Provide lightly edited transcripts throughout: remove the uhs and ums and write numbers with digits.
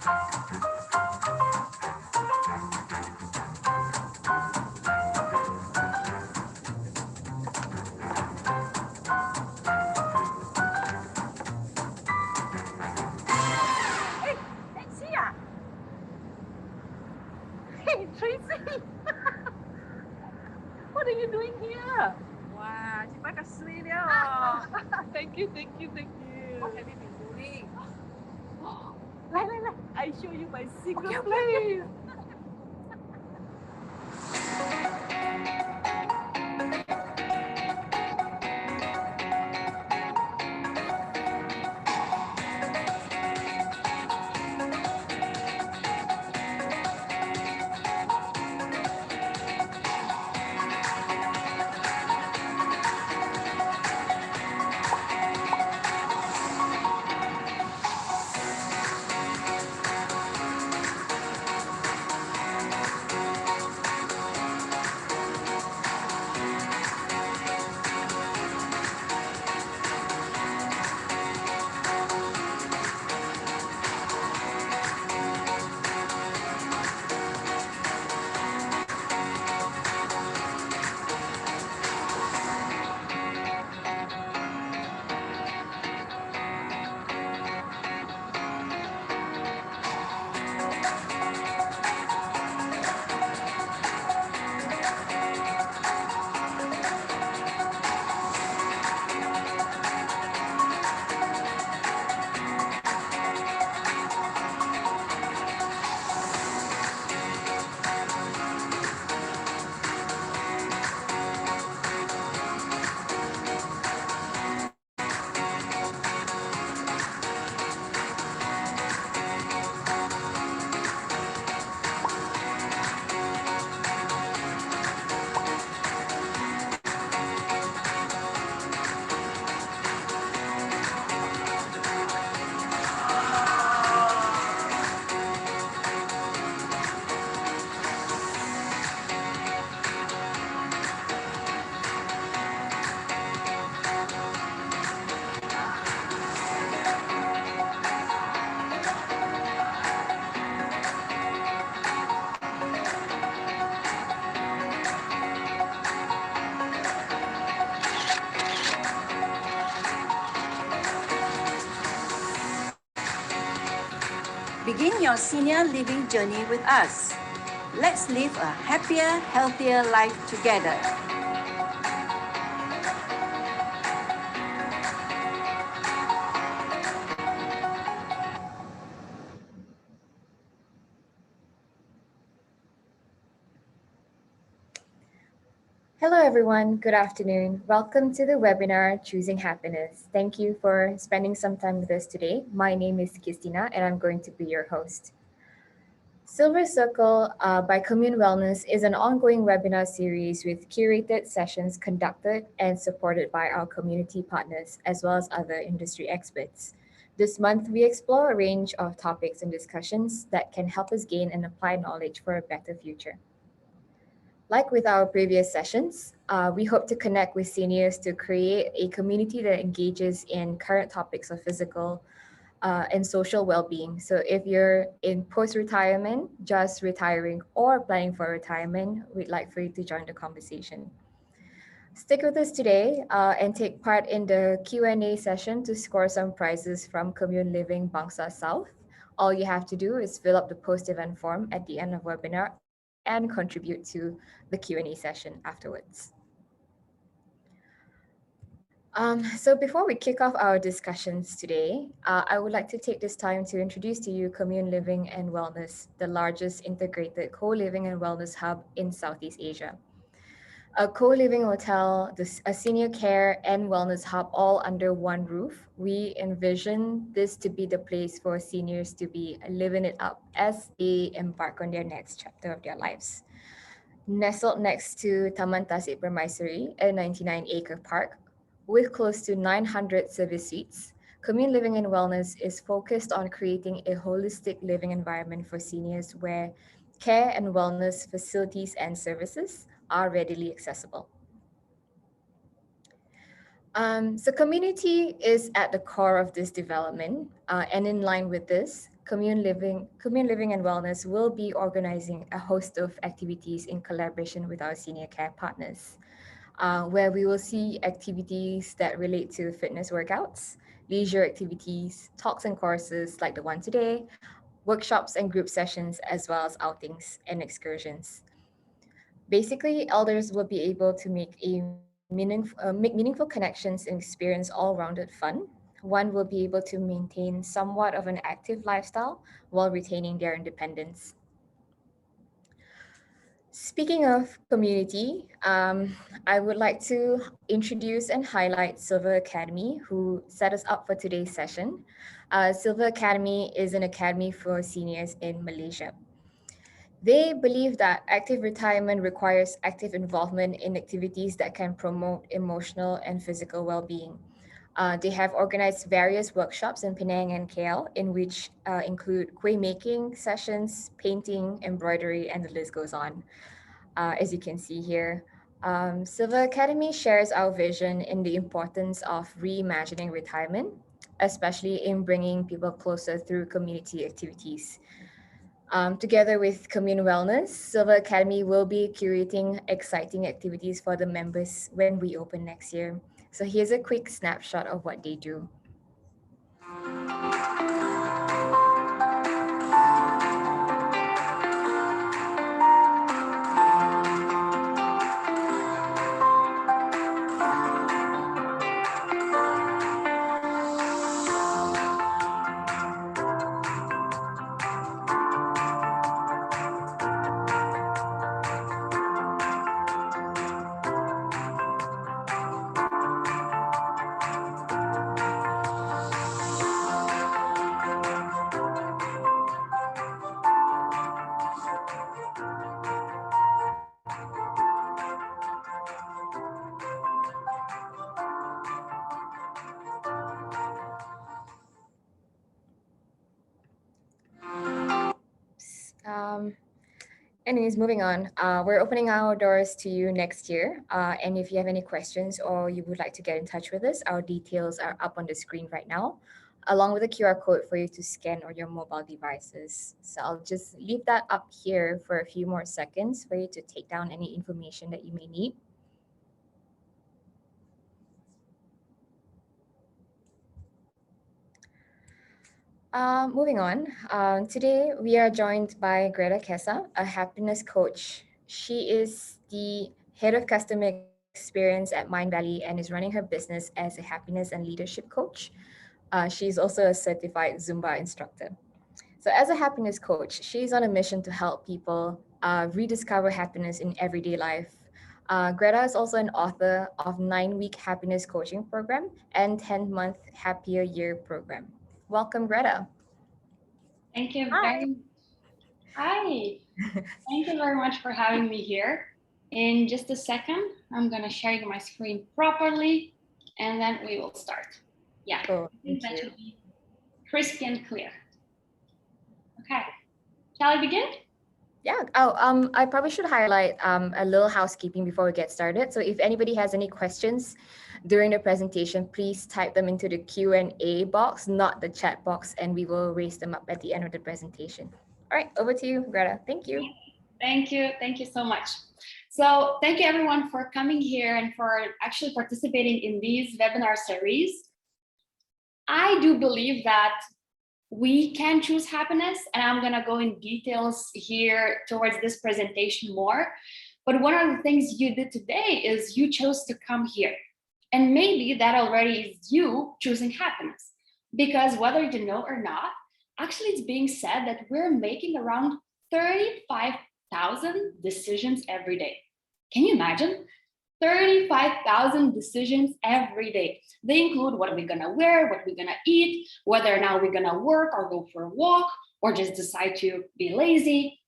Hey, taxi ah? Hey, Tracy, what are you doing here? Wah, Cipa kasih dia. Oh. Thank you, thank you, thank What you. have you been doing? Lai, I show you my secret Okay, place. Begin your senior living journey with us. Let's live a happier, healthier life together. Hello, everyone. Good afternoon. Welcome to the webinar Choosing Happiness. Thank you for spending some time with us today. My name is Christina, and I'm going to be your host. Silver Circle by Komune Wellness is an ongoing webinar series with curated sessions conducted and supported by our community partners as well as other industry experts. This month, we explore a range of topics and discussions that can help us gain and apply knowledge for a better future. Like with our previous sessions, we hope to connect with seniors to create a community that engages in current topics of physical and social well-being. So if you're in post-retirement, just retiring, or planning for retirement, we'd like for you to join the conversation. Stick with us today and take part in the Q&A session to score some prizes from Commune Living Bangsa South. All you have to do is fill up the post-event form at the end of webinar and contribute to the Q&A session afterwards. So before we kick off our discussions today, I would like to take this time to introduce to you Commune Living and Wellness, the largest integrated co-living and wellness hub in Southeast Asia. A co-living hotel, a senior care and wellness hub all under one roof. We envision this to be the place for seniors to be living it up as they embark on their next chapter of their lives. Nestled next to Taman Tasik Permaisuri, a 99-acre park with close to 900 service suites, Commune Living and Wellness is focused on creating a holistic living environment for seniors where care and wellness facilities and services are readily accessible. So community is at the core of this development, and in line with this, Commune Living and Wellness will be organizing a host of activities in collaboration with our senior care partners, where we will see activities that relate to fitness workouts, leisure activities, talks and courses like the one today, workshops and group sessions, as well as outings and excursions. Basically, elders will be able to make meaningful connections and experience all-rounded fun. One will be able to maintain somewhat of an active lifestyle while retaining their independence. Speaking of community, I would like to introduce and highlight Silver Academy, who set us up for today's session. Silver Academy is an academy for seniors in Malaysia. They believe that active retirement requires active involvement in activities that can promote emotional and physical well-being. They have organized various workshops in Penang and KL, in which include kueh making sessions, painting, embroidery, and the list goes on. As you can see here, Silver Academy shares our vision in the importance of reimagining retirement, especially in bringing people closer through community activities. Together with Commune Wellness, Silver Academy will be curating exciting activities for the members when we open next year. So here's a quick snapshot of what they do. Um, Anyways, moving on. We're opening our doors to you next year. And if you have any questions or you would like to get in touch with us, our details are up on the screen right now, along with a QR code for you to scan on your mobile devices. So I'll just leave that up here for a few more seconds for you to take down any information that you may need. Moving on, today we are joined by Greta Kessa, a happiness coach. She is the head of customer experience at Mind Valley and is running her business as a happiness and leadership coach. She's also a certified Zumba instructor. So, as a happiness coach, she's on a mission to help people rediscover happiness in everyday life. Greta is also an author of 9-week happiness coaching program and 10-month happier year program. Welcome, Greta. Thank you very much. Hi. Thank you very much for having me here. In just a second, I'm going to share my screen properly, and then we will start. Yeah, Cool. I think Thank that you. should be crisp and clear. Okay, shall I begin? Yeah. I probably should highlight a little housekeeping before we get started. So if anybody has any questions during the presentation, please type them into the Q&A box, not the chat box, and we will raise them up at the end of the presentation. All right, over to you, Greta. Thank you. Thank you. Thank you so much. So thank you everyone for coming here and for actually participating in these webinar series. I do believe that we can choose happiness, and I'm going to go in details here towards this presentation more. But one of the things you did today is you chose to come here. And maybe that already is you choosing happiness. Because whether you know or not, actually it's being said that we're making around 35,000 decisions every day. Can you imagine? 35,000 decisions every day. They include what are we gonna wear, what we're gonna eat, whether or not we're gonna work or go for a walk, or just decide to be lazy.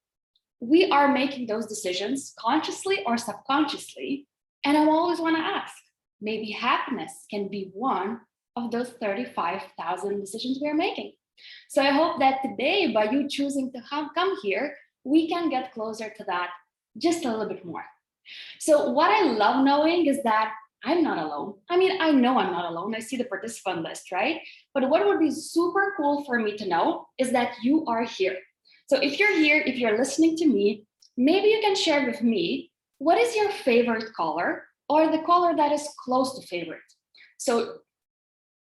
We are making those decisions consciously or subconsciously. And I always wanna ask, maybe happiness can be one of those 35,000 decisions we're making. So I hope that today, by you choosing to come here, we can get closer to that just a little bit more. So what I love knowing is that I'm not alone. I mean, I know I'm not alone. I see the participant list, right? But what would be super cool for me to know is that you are here. So if you're here, if you're listening to me, maybe you can share with me, what is your favorite color or the color that is close to favorite? So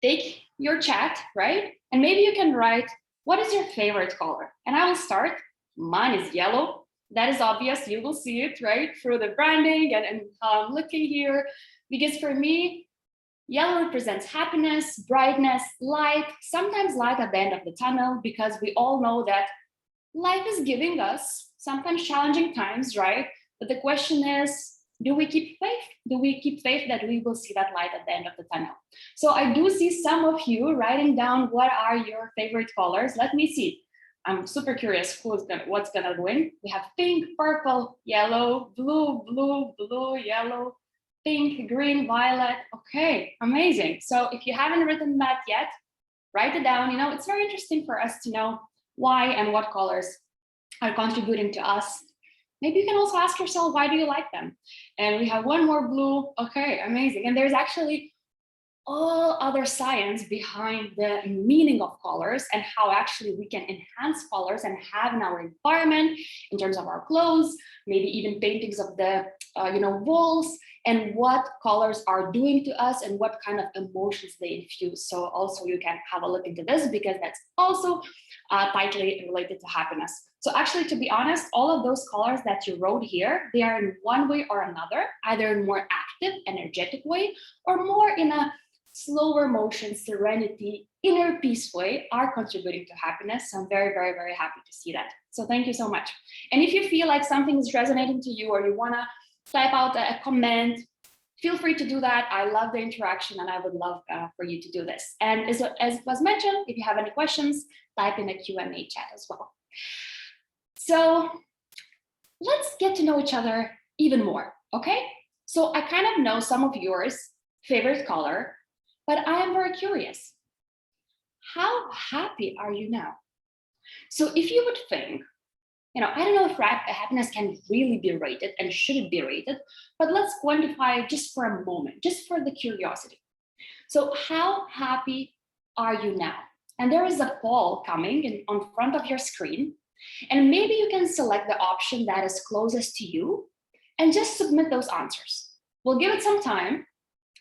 take your chat, right? And maybe you can write, what is your favorite color? And I will start. Mine is yellow. That is obvious. You will see it, right? Through the branding and how I'm looking here. Because for me, yellow represents happiness, brightness, light, sometimes light at the end of the tunnel, because we all know that life is giving us sometimes challenging times, right? But the question is, do we keep faith? Do we keep faith that we will see that light at the end of the tunnel? So I do see some of you writing down what are your favorite colors. Let me see. I'm super curious what's gonna win. We have pink, purple, yellow, blue, blue, blue, yellow, pink, green, violet. Okay, amazing. So if you haven't written that yet, write it down. You know, it's very interesting for us to know why and what colors are contributing to us. Maybe you can also ask yourself, why do you like them? And we have one more blue. Okay, amazing. And there's actually all other science behind the meaning of colors and how actually we can enhance colors and have in our environment in terms of our clothes, maybe even paintings of the walls, and what colors are doing to us and what kind of emotions they infuse. So also you can have a look into this, because that's also tightly related to happiness. So actually, to be honest, all of those colors that you wrote here, they are in one way or another, either in more active, energetic way, or more in a slower motion, serenity, inner peace way, are contributing to happiness. So I'm very, very, very happy to see that. So thank you so much. And if you feel like something is resonating to you, or you want to type out a comment, feel free to do that. I love the interaction, and I would love for you to do this. And as was mentioned, if you have any questions, type in the Q&A chat as well. So let's get to know each other even more, okay? So I kind of know some of yours favorite color, but I am very curious. How happy are you now? So if you would think, I don't know if happiness can really be rated and should it be rated, but let's quantify just for a moment, just for the curiosity. So how happy are you now? And there is a poll coming on front of your screen, and maybe you can select the option that is closest to you and just submit those answers. We'll give it some time,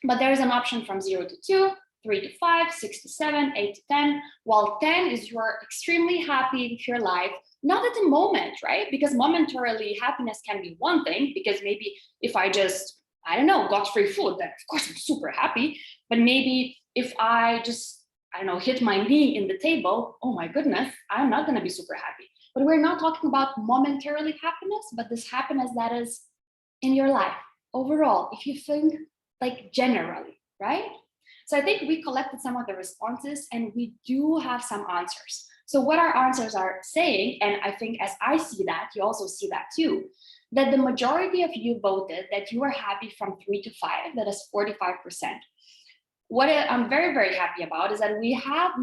but there is an option from 0 to 2, 3 to 5, 6 to 7, 8 to 10, while 10 is you're extremely happy with your life, not at the moment, right? Because momentarily happiness can be one thing, because maybe if I just, got free food, then of course I'm super happy. But maybe if I just, hit my knee in the table, oh my goodness, I'm not gonna be super happy. But we're not talking about momentarily happiness, but this happiness that is in your life overall, if you think like generally, right? So I think we collected some of the responses, and we do have some answers. So what our answers are saying, and I think as I see that, you also see that too, that the majority of you voted that you are happy from 3 to 5, that is 45%. What I'm very, very happy about is that we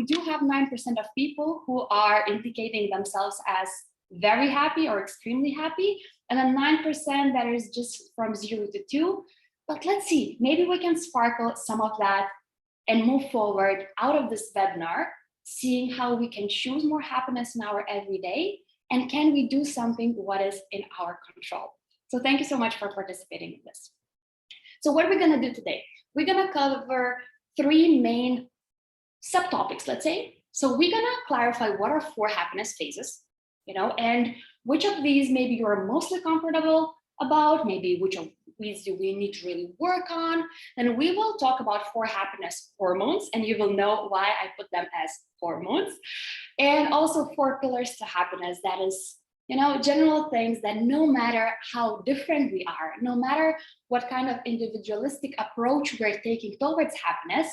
do have 9% of people who are indicating themselves as very happy or extremely happy, and then 9% that is just from 0 to 2. But let's see, maybe we can sparkle some of that and move forward out of this webinar, seeing how we can choose more happiness in our everyday, and can we do something what is in our control. So thank you so much for participating in this. So what are we gonna do today? We're gonna cover 3 main subtopics, let's say. So we're gonna clarify what are 4 happiness phases, and which of these maybe you're mostly comfortable about, maybe which of these do we need to really work on. Then we will talk about 4 happiness hormones, and you will know why I put them as hormones. And also 4 pillars to happiness, that is, general things that no matter how different we are, no matter what kind of individualistic approach we're taking towards happiness,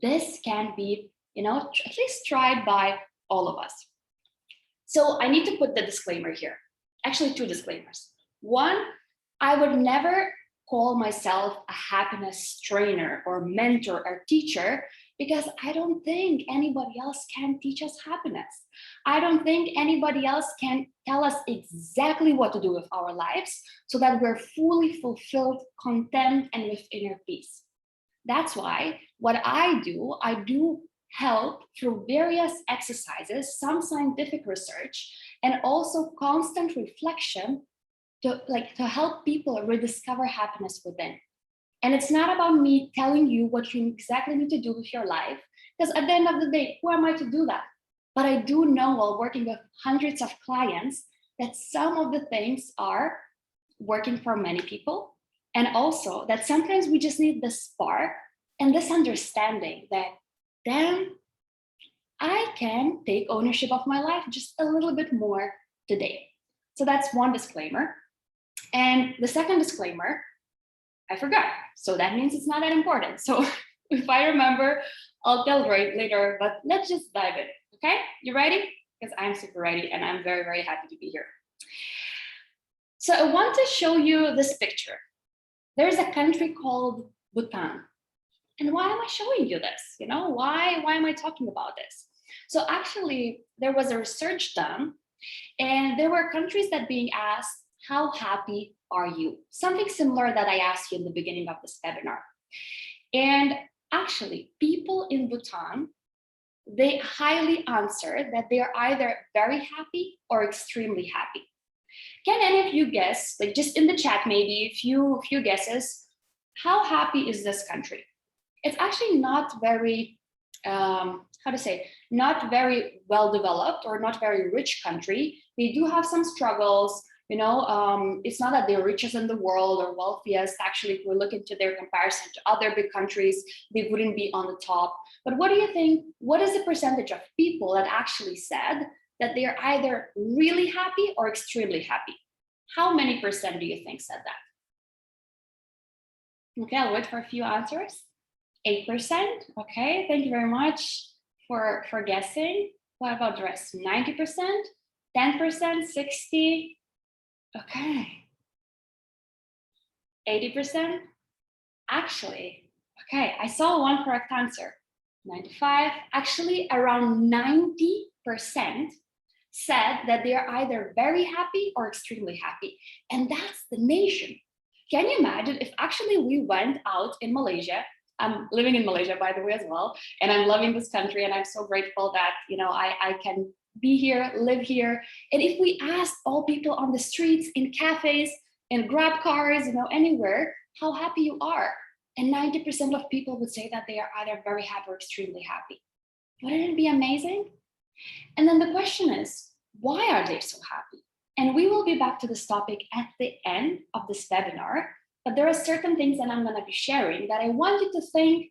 this can be, at least tried by all of us. So I need to put the disclaimer here. Actually, 2 disclaimers. One, I would never call myself a happiness trainer or mentor or teacher because I don't think anybody else can teach us happiness. I don't think anybody else can tell us exactly what to do with our lives so that we're fully fulfilled, content, and with inner peace. That's why what I do help through various exercises, some scientific research, and also constant reflection to help people rediscover happiness within. And it's not about me telling you what you exactly need to do with your life, because at the end of the day, who am I to do that? But I do know, while working with hundreds of clients, that some of the things are working for many people. And also that sometimes we just need the spark and this understanding that, damn, I can take ownership of my life just a little bit more today. So that's one disclaimer. And the second disclaimer, I forgot. So that means it's not that important. So if I remember, I'll tell right later, but let's just dive in. Okay, you ready? Because I'm super ready and I'm very, very happy to be here. So I want to show you this picture. There's a country called Bhutan. And why am I showing you this? You know, why am I talking about this? So actually, there was a research done, and there were countries that being asked, how happy are you? Something similar that I asked you in the beginning of this webinar. And actually, people in Bhutan, they highly answered that they are either very happy or extremely happy. Can any of you guess, like just in the chat, maybe a few guesses, how happy is this country? It's actually not very, not very well developed or not very rich country. They do have some struggles. You know, it's not that they're richest in the world or wealthiest. Actually, if we look into their comparison to other big countries, they wouldn't be on the top. But what do you think? What is the percentage of people that actually said that they are either really happy or extremely happy? How many percent do you think said that? Okay, I'll wait for a few answers. 8%. Okay, thank you very much for guessing. What about the rest? 90%, 10%, 60%. Okay. 80%? Actually, okay, I saw one correct answer. 95, actually around 90% said that they are either very happy or extremely happy. And that's the nation. Can you imagine if actually we went out in Malaysia? I'm living in Malaysia, by the way, as well. And I'm loving this country. And I'm so grateful that, you know, I can be here, live here. And if we asked all people on the streets, in cafes, in Grab cars, you know, anywhere, how happy you are, and 90% of people would say that they are either very happy or extremely happy. Wouldn't it be amazing? And then the question is, why are they so happy? And we will be back to this topic at the end of this webinar, but there are certain things that I'm going to be sharing that I want you to think,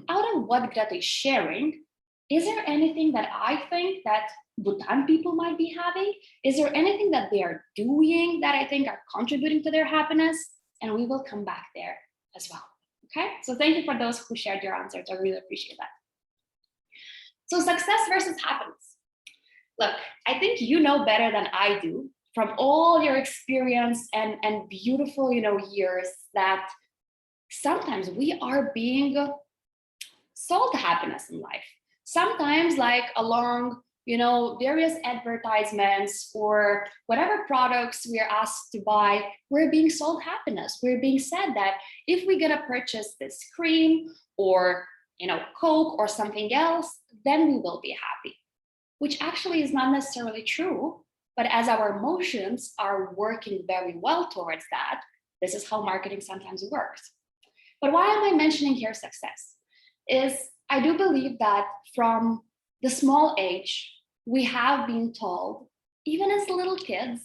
out of what Greta is sharing, is there anything that I think that Bhutan people might be having? Is there anything that they are doing that I think are contributing to their happiness? And we will come back there as well. Okay, so thank you for those who shared your answers. I really appreciate that. So success versus happiness. Look, I think you know better than I do from all your experience and beautiful, you know, years that sometimes we are being sold happiness in life. Sometimes like along, you know, various advertisements or whatever products we are asked to buy, we're being sold happiness. We're being said that if we're gonna purchase this cream or, you know, Coke or something else, then we will be happy, which actually is not necessarily true. But as our emotions are working very well towards that, this is how marketing sometimes works. But why am I mentioning here success? Is I do believe that from the small age, we have been told, even as little kids,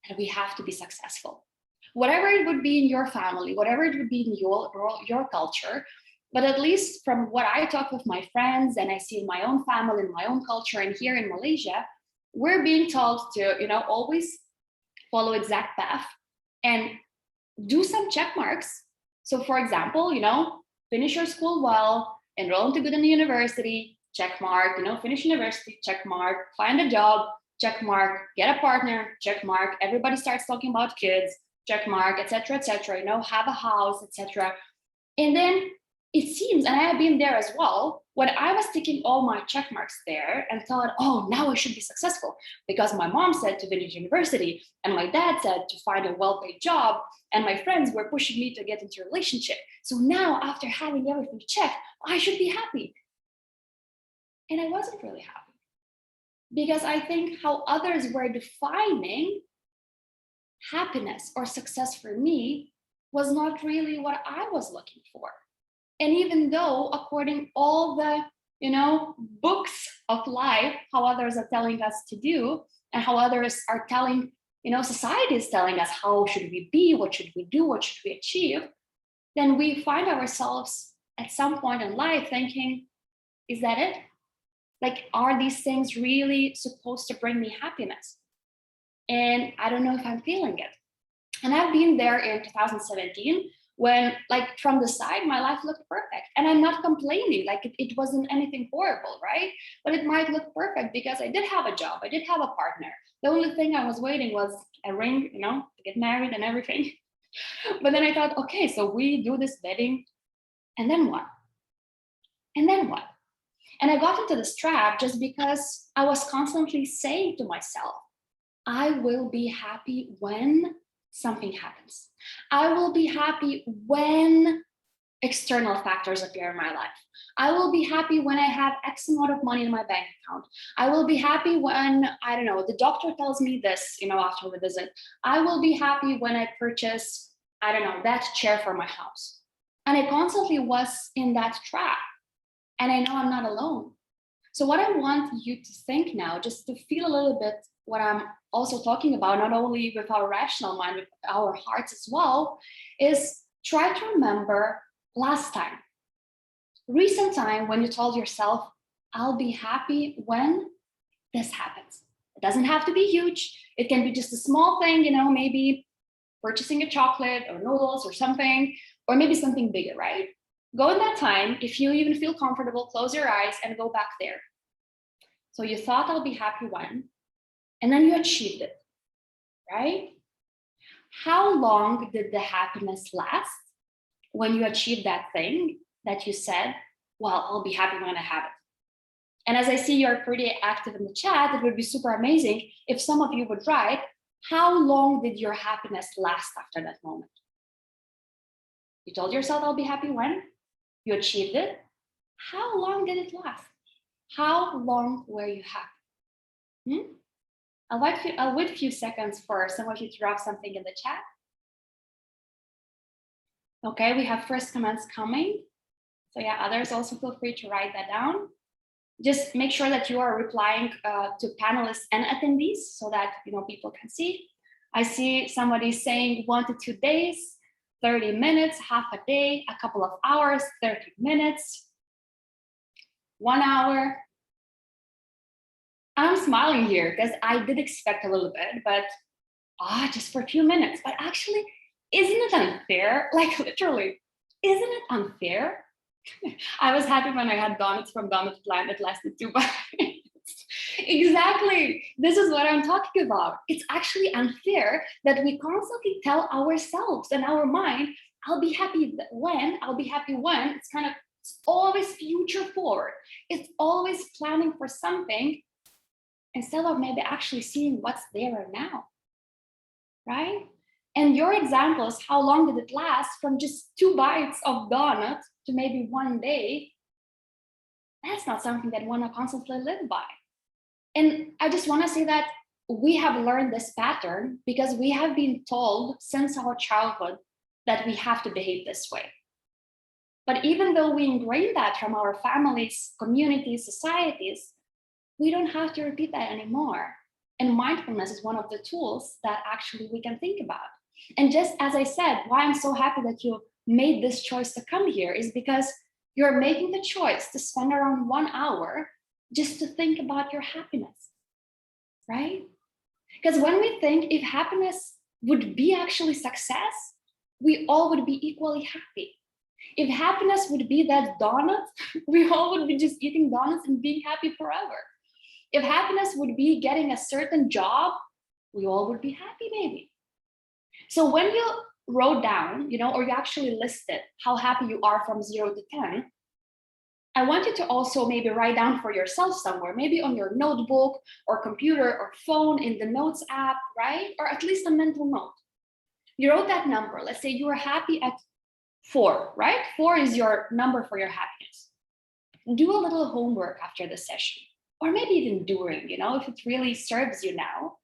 that we have to be successful. Whatever it would be in your family, whatever it would be in your culture, but at least from what I talk with my friends and I see in my own family, in my own culture, and here in Malaysia, we're being told to, you know, always follow exact path and do some check marks. So for example, you know, finish your school well, enroll into good in the university, check mark, you know, finish university, check mark, find a job, check mark, get a partner, check mark, everybody starts talking about kids, check mark, etc., you know, have a house, etc. And then it seems, and I have been there as well, when I was ticking all my check marks there and thought, oh, now I should be successful because my mom said to finish university and my dad said to find a well-paid job and my friends were pushing me to get into a relationship. So now after having everything checked, I should be happy. And I wasn't really happy because I think how others were defining happiness or success for me was not really what I was looking for. And even though, according all the, books of life, how others are telling us to do, and how others are telling, society is telling us how should we be, what should we do, what should we achieve, then we find ourselves at some point in life thinking, is that it? Like, are these things really supposed to bring me happiness? And I don't know if I'm feeling it. And I've been there in 2017 when, like, from the side, my life looked perfect. And I'm not complaining, like it wasn't anything horrible, right? But it might look perfect because I did have a job, I did have a partner. The only thing I was waiting was a ring, to get married and everything. But then I thought, okay, so we do this wedding, and then what? And then what? And I got into this trap just because I was constantly saying to myself, I will be happy when something happens. I will be happy when external factors appear in my life. I will be happy when I have X amount of money in my bank account. I will be happy when, I don't know, the doctor tells me this, after the visit. I will be happy when I purchase, I don't know, that chair for my house. And I constantly was in that trap. And I know I'm not alone. So what I want you to think now, just to feel a little bit what I'm also talking about, not only with our rational mind, with our hearts as well, is try to remember last time, recent time when you told yourself, I'll be happy when this happens. It doesn't have to be huge. It can be just a small thing, maybe purchasing a chocolate or noodles or something, or maybe something bigger, right? Go in that time, if you even feel comfortable, close your eyes and go back there. So you thought I'll be happy when, and then you achieved it, right? How long did the happiness last when you achieved that thing that you said, well, I'll be happy when I have it? And as I see you're pretty active in the chat, it would be super amazing if some of you would write, how long did your happiness last after that moment? You told yourself I'll be happy when? You achieved it. How long did it last? How long were you happy? I'll wait a few seconds for some of you to drop something in the chat. Okay, we have first comments coming. So yeah, others also feel free to write that down. Just make sure that you are replying to panelists and attendees so that people can see. I see somebody saying 1 to 2 days, 30 minutes, half a day, a couple of hours, 30 minutes, 1 hour. I'm smiling here because I did expect a little bit, but just for a few minutes. But actually, isn't it unfair? Like literally, isn't it unfair? I was happy when I had donuts from Donut Plant that lasted 2 bites. Exactly. This is what I'm talking about. It's actually unfair that we constantly tell ourselves and our mind, I'll be happy when, I'll be happy when. It's always future forward. It's always planning for something instead of maybe actually seeing what's there now, right? And your examples, how long did it last from just 2 bites of donut to maybe 1 day? That's not something that one to constantly live by. And I just want to say that we have learned this pattern because we have been told since our childhood that we have to behave this way. But even though we ingrain that from our families, communities, societies, we don't have to repeat that anymore. And mindfulness is one of the tools that actually we can think about. And just as I said, why I'm so happy that you made this choice to come here is because you're making the choice to spend around 1 hour just to think about your happiness, right? Because when we think if happiness would be actually success, we all would be equally happy. If happiness would be that donut, we all would be just eating donuts and being happy forever. If happiness would be getting a certain job, we all would be happy maybe. So when you wrote down, or you actually listed how happy you are from 0 to 10, I want you to also maybe write down for yourself somewhere, maybe on your notebook or computer or phone in the notes app, right? Or at least a mental note. You wrote that number. Let's say you are happy at 4, right? 4 is your number for your happiness. Do a little homework after the session, or maybe even during, if it really serves you now,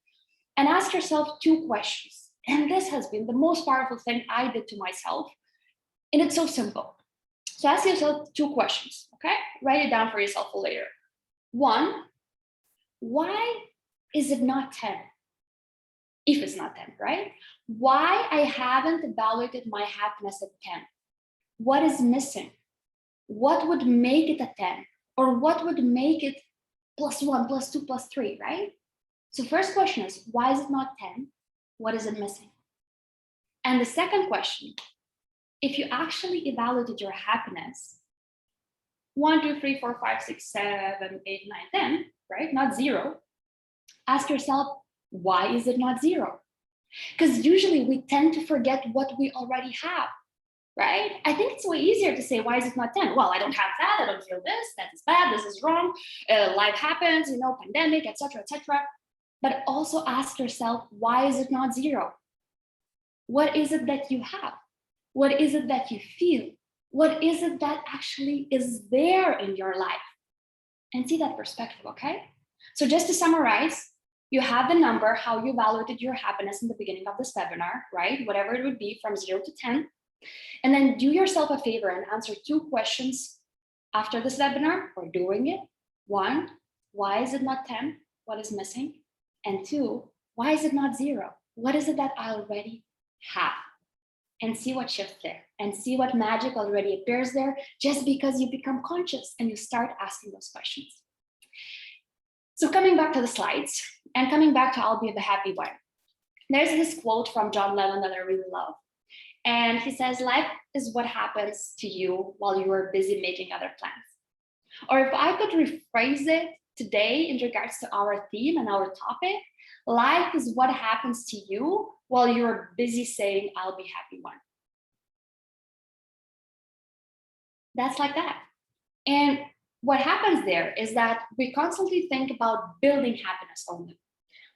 and ask yourself 2 questions. And this has been the most powerful thing I did to myself. And it's so simple. So ask yourself 2 questions, okay? Write it down for yourself for later. 1, why is it not 10? If it's not 10, right? Why I haven't evaluated my happiness at 10? What is missing? What would make it a 10? Or what would make it +1, +2, +3, right? So first question is, why is it not 10? What is it missing? And the second question, if you actually evaluated your happiness, 1, 2, 3, 4, 5, 6, 7, 8, 9, 10, right? Not 0. Ask yourself, why is it not 0? Because usually we tend to forget what we already have, right? I think it's way easier to say, why is it not 10? Well, I don't have that, I don't feel this, that is bad, this is wrong, life happens, pandemic, etc., etc. But also ask yourself, why is it not 0? What is it that you have? What is it that you feel? What is it that actually is there in your life? And see that perspective, okay? So just to summarize, you have the number, how you evaluated your happiness in the beginning of this webinar, right? Whatever it would be from 0 to 10. And then do yourself a favor and answer 2 questions after this webinar or during it. 1, why is it not 10? What is missing? And 2, why is it not 0? What is it that I already have? And see what shifts there and see what magic already appears there just because you become conscious and you start asking those questions. So coming back to the slides and coming back to I'll be the happy one. There's this quote from John Lennon that I really love. And he says, life is what happens to you while you are busy making other plans. Or if I could rephrase it today in regards to our theme and our topic, life is what happens to you while you're busy saying, I'll be happy one. That's like that. And what happens there is that we constantly think about building happiness only.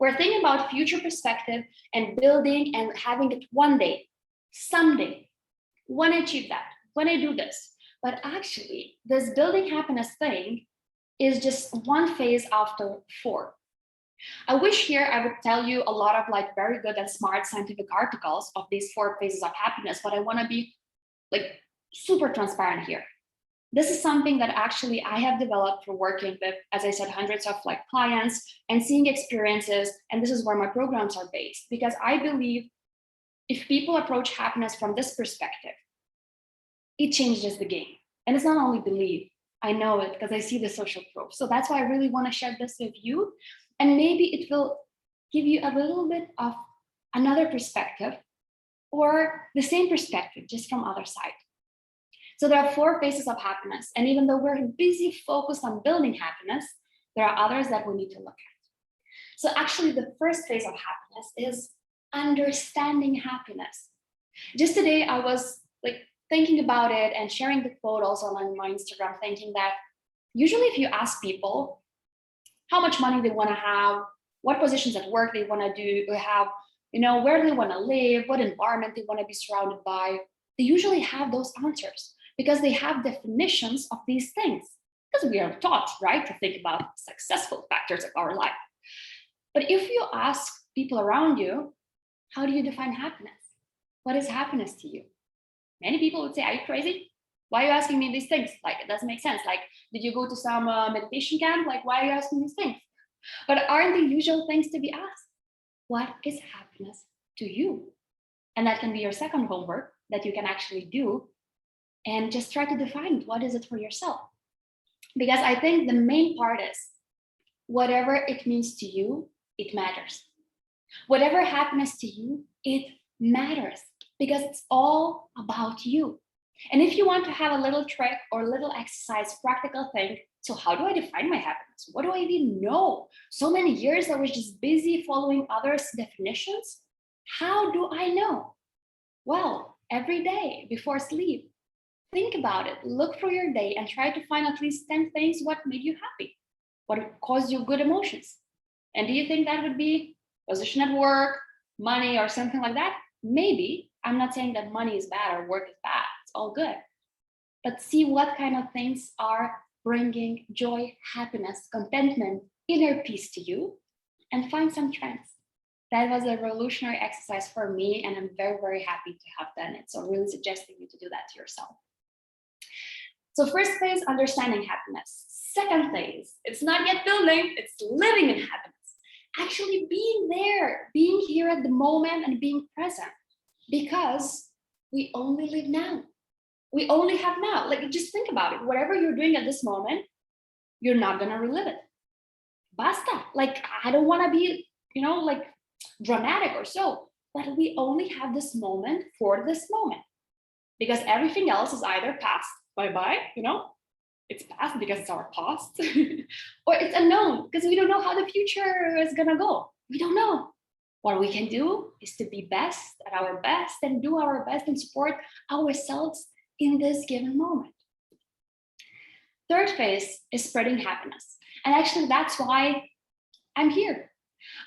We're thinking about future perspective and building and having it one day, someday, when I achieve that, when I do this. But actually, this building happiness thing is just one phase after 4. I wish here I would tell you a lot of very good and smart scientific articles of these 4 phases of happiness, but I want to be super transparent here. This is something that actually I have developed for working with, as I said, hundreds of clients and seeing experiences. And this is where my programs are based, because I believe if people approach happiness from this perspective, it changes the game. And it's not only belief, I know it because I see the social proof. So that's why I really want to share this with you. And maybe it will give you a little bit of another perspective or the same perspective, just from other side. So there are 4 phases of happiness. And even though we're busy focused on building happiness, there are others that we need to look at. So actually the first phase of happiness is understanding happiness. Just today, I was thinking about it and sharing the quote also on my Instagram, thinking that usually if you ask people how much money they want to have, what positions at work they want to do, have, where they want to live, what environment they want to be surrounded by, they usually have those answers because they have definitions of these things. Because we are taught, right, to think about successful factors of our life. But if you ask people around you, how do you define happiness? What is happiness to you? Many people would say, are you crazy? Why are you asking me these things? It doesn't make sense. Did you go to some meditation camp? Why are you asking these things? But aren't the usual things to be asked? What is happiness to you? And that can be your second homework that you can actually do and just try to define what is it for yourself. Because I think the main part is whatever it means to you, it matters. Whatever happiness to you, it matters because it's all about you. And if you want to have a little trick or a little exercise, practical thing, so how do I define my happiness? What do I even know? So many years I was just busy following others' definitions. How do I know? Well, every day before sleep, think about it. Look through your day and try to find at least 10 things what made you happy, what caused you good emotions. And do you think that would be position at work, money, or something like that? Maybe. I'm not saying that money is bad or work is bad. It's all good. But see what kind of things are bringing joy, happiness, contentment, inner peace to you, and find some trends. That was a revolutionary exercise for me, and I'm very, very happy to have done it. So really suggesting you to do that to yourself. So first phase, understanding happiness. Second phase, it's not yet building, it's living in happiness. Actually being there, being here at the moment and being present, because we only live now. We only have now. Like, just think about it. Whatever you're doing at this moment, you're not gonna relive it. Basta. Like, I don't wanna be, like dramatic or so, but we only have this moment for this moment, because everything else is either past, bye-bye, it's past because it's our past, or it's unknown because we don't know how the future is gonna go. We don't know. What we can do is to be best at our best and do our best and support ourselves in this given moment. Third phase is spreading happiness. And actually, that's why I'm here.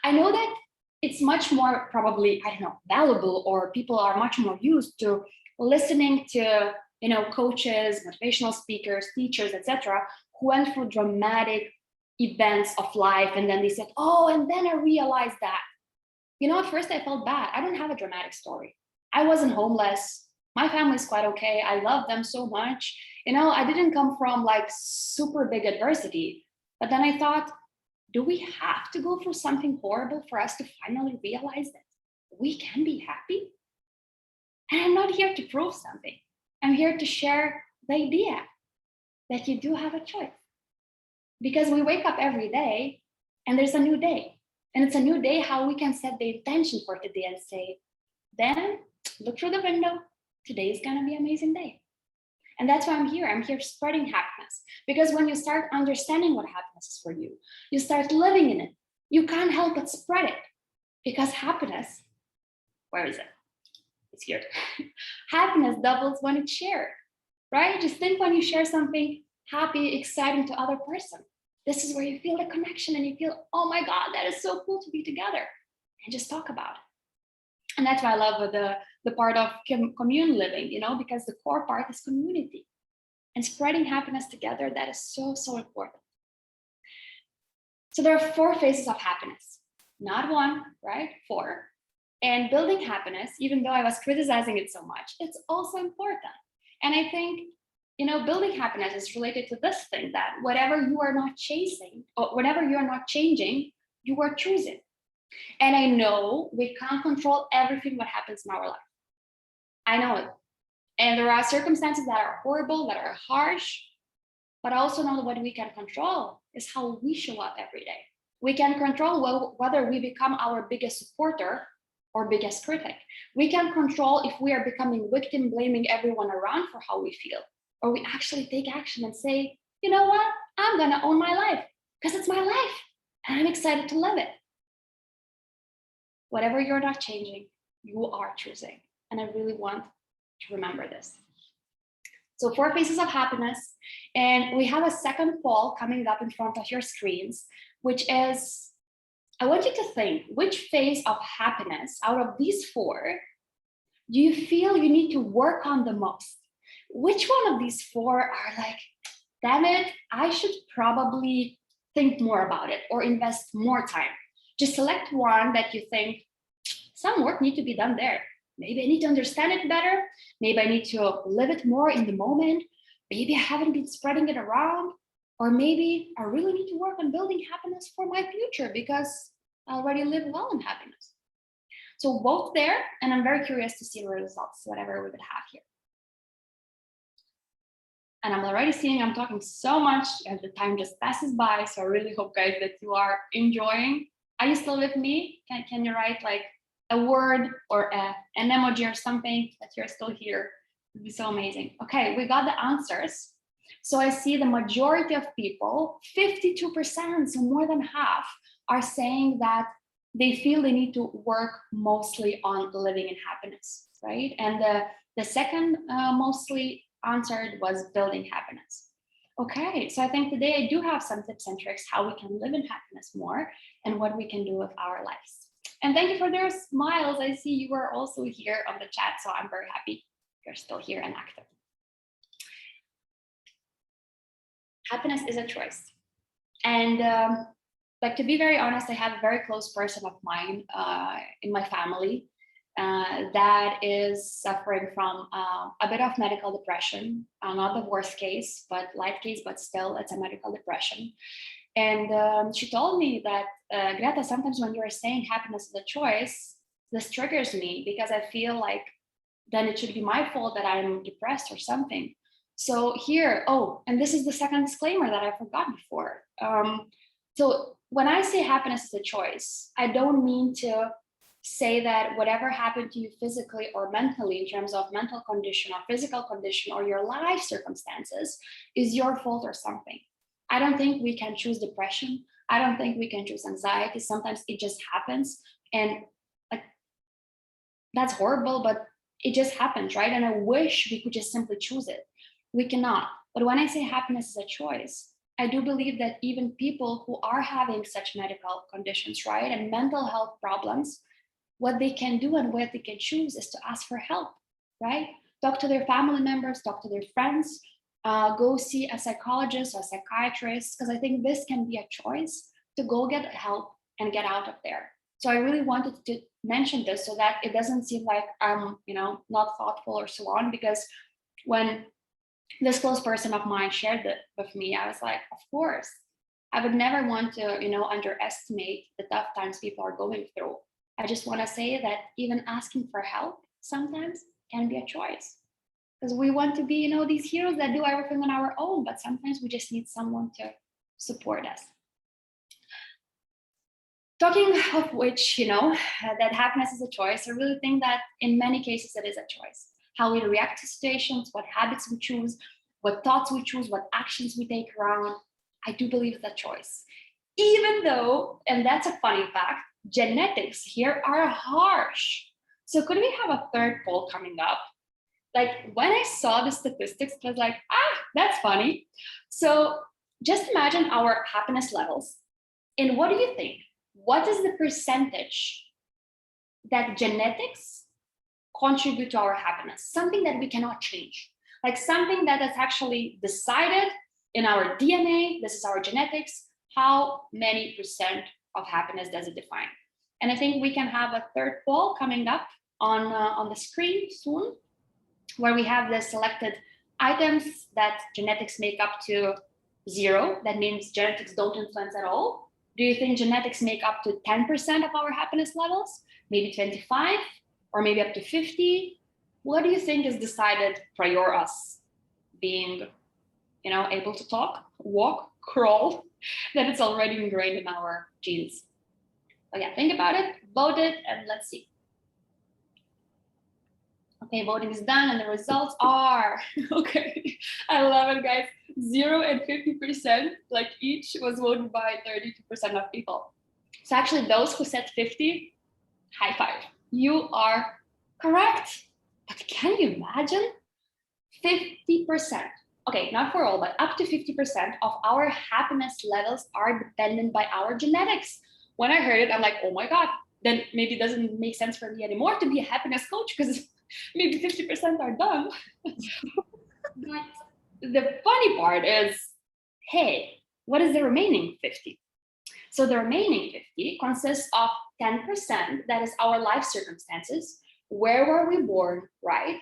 I know that it's much more probably, valuable, or people are much more used to listening to, coaches, motivational speakers, teachers, etc., who went through dramatic events of life. And then they said, oh, and then I realized that. At first I felt bad. I don't have a dramatic story. I wasn't homeless. My family's quite okay. I love them so much. I didn't come from like super big adversity. But then I thought, do we have to go through something horrible for us to finally realize that we can be happy? And I'm not here to prove something. I'm here to share the idea that you do have a choice. Because we wake up every day and there's a new day. And it's a new day how we can set the intention for today and say, then look through the window. Today is going to be an amazing day. And that's why I'm here. I'm here spreading happiness. Because when you start understanding what happiness is for you, you start living in it. You can't help but spread it. Because happiness, where is it? It's here. Happiness doubles when it's shared, right? Just think when you share something happy, exciting to other person. This is where you feel the connection and you feel, oh my God, that is so cool to be together. And just talk about it. And that's why I love the part of commune living, because the core part is community. And spreading happiness together, that is so, so important. So there are 4 phases of happiness. Not 1, right? 4. And building happiness, even though I was criticizing it so much, it's also important. And I think, building happiness is related to this thing, that whatever you are not chasing or whatever you are not changing, you are choosing. And I know we can't control everything what happens in our life. I know it. And there are circumstances that are horrible, that are harsh, but I also know that what we can control is how we show up every day. We can control whether we become our biggest supporter or biggest critic. We can control if we are becoming victim, blaming everyone around for how we feel, or we actually take action and say, you know what, I'm gonna own my life because it's my life and I'm excited to live it. Whatever you're not changing, you are choosing. And I really want to remember this. So 4 phases of happiness. And we have a second poll coming up in front of your screens, which is, I want you to think, which phase of happiness out of these 4 do you feel you need to work on the most? Which one of these 4 are like, damn it, I should probably think more about it or invest more time? Just select one that you think some work needs to be done there. Maybe I need to understand it better. Maybe I need to live it more in the moment. Maybe I haven't been spreading it around. Or maybe I really need to work on building happiness for my future because I already live well in happiness. So vote there, and I'm very curious to see the results, whatever we would have here. And I'm already seeing I'm talking so much and the time just passes by. So I really hope, guys, that you are enjoying. Are you still with me? Can you write like a word or an emoji or something that you're still here? It would be so amazing. Okay, we got the answers. So I see the majority of people, 52%, so more than half, are saying that they feel they need to work mostly on living in happiness, right? And the second mostly answered was building happiness. Okay, so I think today I do have some tips and tricks how we can live in happiness more and what we can do with our lives. And thank you for their smiles. I see you are also here on the chat, so I'm very happy you're still here and active. Happiness is a choice. And like, to be very honest, I have a very close person of mine in my family that is suffering from a bit of medical depression, not the worst case, but light case, but still it's a medical depression. And she told me that, Greta, sometimes when you're saying happiness is a choice, this triggers me because I feel like then it should be my fault that I'm depressed or something. So here, oh, and this is the second disclaimer that I forgot before. So when I say happiness is a choice, I don't mean to say that whatever happened to you physically or mentally in terms of mental condition or physical condition or your life circumstances is your fault or something. I don't think we can choose depression. I don't think we can choose anxiety. Sometimes it just happens, and like, that's horrible, but it just happens, right? And I wish we could just simply choose it. We cannot. But when I say happiness is a choice, I do believe that even people who are having such medical conditions, right, and mental health problems, what they can do and what they can choose is to ask for help, right? Talk to their family members, talk to their friends, go see a psychologist or a psychiatrist, because I think this can be a choice to go get help and get out of there. So I really wanted to mention this so that it doesn't seem like I'm, not thoughtful or so on, because when this close person of mine shared it with me, I was like, of course, I would never want to, underestimate the tough times people are going through. I just want to say that even asking for help sometimes can be a choice, because we want to be, these heroes that do everything on our own, but sometimes we just need someone to support us. Talking of which, that happiness is a choice, I really think that in many cases it is a choice. How we react to situations, what habits we choose, what thoughts we choose, what actions we take around, I do believe it's a choice. Even though, and that's a funny fact, genetics here are harsh. So could we have a third poll coming up? Like, when I saw the statistics, I was like, that's funny. So just imagine our happiness levels. And what do you think? What is the percentage that genetics contribute to our happiness? Something that we cannot change, like something that is actually decided in our DNA. This is our genetics. How many percent of happiness does it define? And I think we can have a third poll coming up on the screen soon, where we have the selected items that genetics make up to 0. That means genetics don't influence at all. Do you think genetics make up to 10% of our happiness levels? Maybe 25, or maybe up to 50? What do you think is decided prior us being, able to talk, walk, crawl, that it's already ingrained in our genes? But yeah, think about it, vote it, and let's see. Okay, voting is done, and the results are, okay, I love it, guys. 0 and 50%, like each was voted by 32% of people. So actually those who said 50, high five. You are correct. But can you imagine? 50%. Okay, not for all, but up to 50% of our happiness levels are dependent by our genetics. When I heard it, I'm like, oh my God, then maybe it doesn't make sense for me anymore to be a happiness coach, because maybe 50% are done. But the funny part is, hey, what is the remaining 50? So the remaining 50 consists of 10%, that is our life circumstances. Where were we born, right?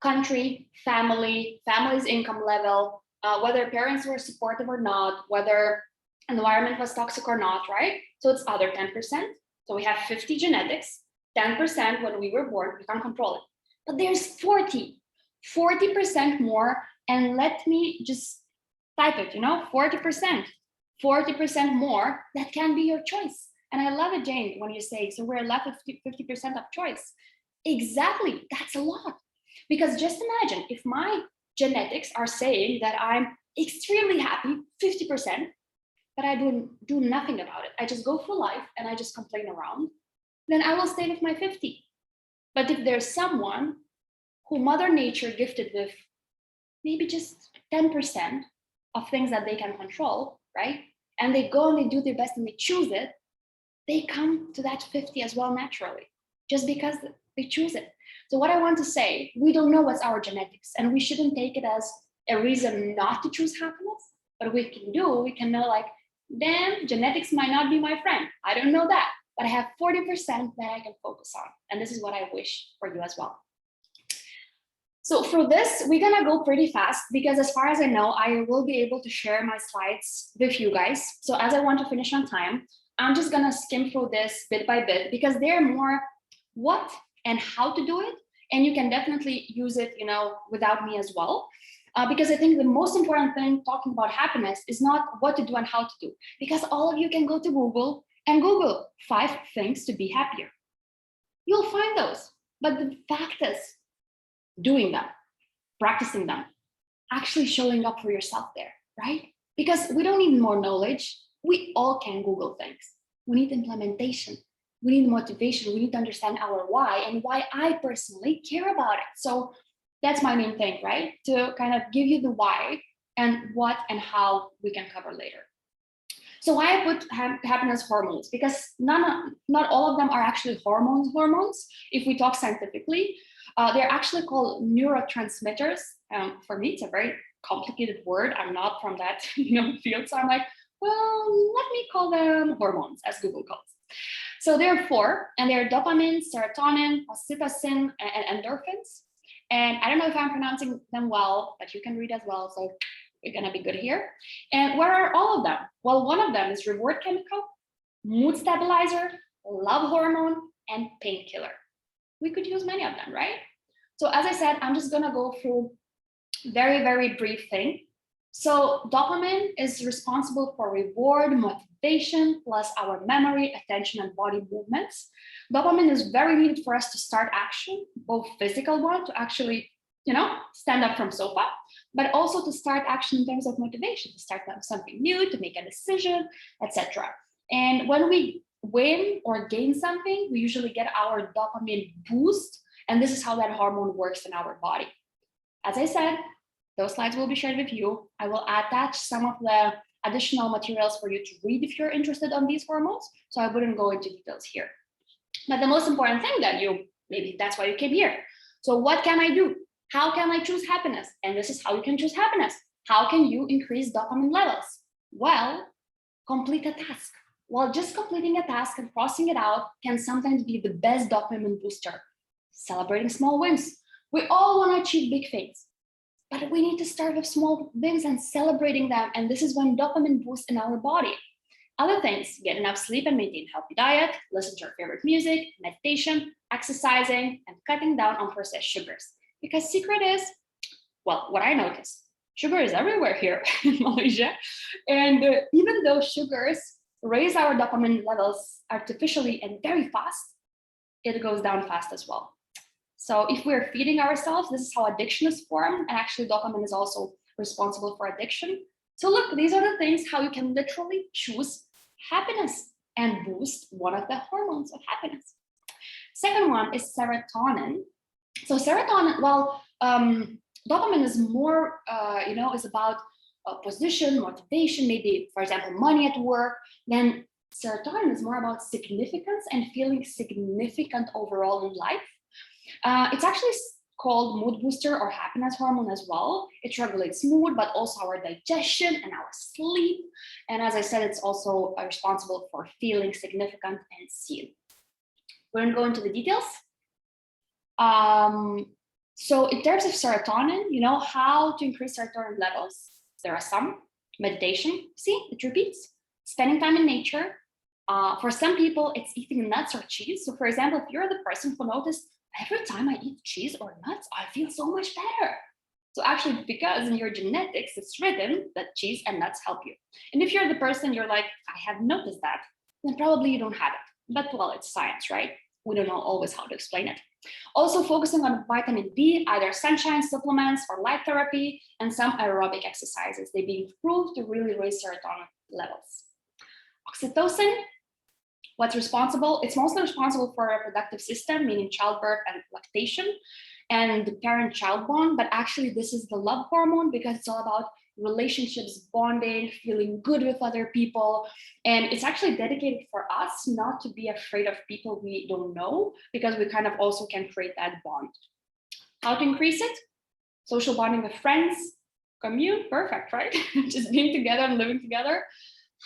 Country, family's income level, whether parents were supportive or not, whether environment was toxic or not, right? So it's other 10%. So we have 50 genetics, 10% when we were born, we can't control it. But there's 40% more, and let me just type it, 40% more, that can be your choice. And I love it, Jane, when you say, so we're left with 50% of choice. Exactly, that's a lot. Because just imagine if my genetics are saying that I'm extremely happy, 50%, but I do nothing about it. I just go through life and I just complain around, then I will stay with my 50. But if there's someone who Mother Nature gifted with maybe just 10% of things that they can control, right? And they go and they do their best and they choose it, they come to that 50 as well naturally, just because they choose it. So what I want to say, we don't know what's our genetics, and we shouldn't take it as a reason not to choose happiness. But we can know like, damn, genetics might not be my friend. I don't know that, but I have 40% that I can focus on. And this is what I wish for you as well. So for this, we're gonna go pretty fast because as far as I know, I will be able to share my slides with you guys. So as I want to finish on time, I'm just gonna skim through this bit by bit because they're more what and how to do it. And you can definitely use it, without me as well. Because I think the most important thing talking about happiness is not what to do and how to do, because all of you can go to Google and Google 5 things to be happier. You'll find those. But the fact is, doing them, practicing them, actually showing up for yourself there, right? Because we don't need more knowledge. We all can Google things. We need implementation. We need motivation. We need to understand our why and why I personally care about it. So that's my main thing, right? To kind of give you the why and what and how we can cover later. So why I put happiness hormones? Because not all of them are actually hormones. If we talk scientifically, they're actually called neurotransmitters. For me, it's a very complicated word. I'm not from that field, so I'm like, well, let me call them hormones, as Google calls. So there are 4, and they're dopamine, serotonin, oxytocin, and endorphins. And I don't know if I'm pronouncing them well, but you can read as well. So we're gonna be good here. And where are all of them? Well, one of them is reward chemical, mood stabilizer, love hormone, and painkiller. We could use many of them, right? So as I said, I'm just gonna go through very, very brief thing. So dopamine is responsible for reward, motivation, plus our memory, attention, and body movements. Dopamine is very needed for us to start action, both physical one to actually, stand up from sofa, but also to start action in terms of motivation, to start something new, to make a decision, etc. And when we win or gain something, we usually get our dopamine boost, and this is how that hormone works in our body. As I said, those slides will be shared with you. I will attach some of the additional materials for you to read if you're interested on these hormones, so I wouldn't go into details here. But the most important thing that maybe that's why you came here. So what can I do? How can I choose happiness? And this is how you can choose happiness. How can you increase dopamine levels? Well, complete a task. Well, just completing a task and crossing it out can sometimes be the best dopamine booster. Celebrating small wins. We all want to achieve big things, but we need to start with small wins and celebrating them. And this is when dopamine boosts in our body. Other things, get enough sleep and maintain healthy diet, listen to your favorite music, meditation, exercising, and cutting down on processed sugars. Because secret is, well, what I noticed, sugar is everywhere here in Malaysia. And even though sugars raise our dopamine levels artificially and very fast, it goes down fast as well. So if we're feeding ourselves, this is how addiction is formed. And actually dopamine is also responsible for addiction. So look, these are the things how you can literally choose happiness and boost one of the hormones of happiness. Second one is serotonin. So serotonin, dopamine is more, is about position, motivation, maybe, for example, money at work. Then serotonin is more about significance and feeling significant overall in life. It's actually called mood booster or happiness hormone as well. It regulates mood, but also our digestion and our sleep. And as I said, it's also responsible for feeling significant and seen. We're going to go into the details. So in terms of serotonin, how to increase serotonin levels. There are some. Meditation, see, it repeats. Spending time in nature. For some people, it's eating nuts or cheese. So for example, if you're the person who noticed, every time I eat cheese or nuts, I feel so much better. So actually, because in your genetics, it's written that cheese and nuts help you. And if you're the person, you're like, I have noticed that, then probably you don't have it. But well, it's science, right? We don't know always how to explain it. Also focusing on vitamin D, either sunshine supplements or light therapy, and some aerobic exercises. They've been proved to really raise serotonin levels. Oxytocin, what's responsible? It's mostly responsible for a reproductive system, meaning childbirth and lactation. and the parent-child bond, but actually this is the love hormone because it's all about relationships, bonding, feeling good with other people. And it's actually dedicated for us not to be afraid of people we don't know, because we kind of also can create that bond. How to increase it? Social bonding with friends, commune, perfect, right? Just being together and living together.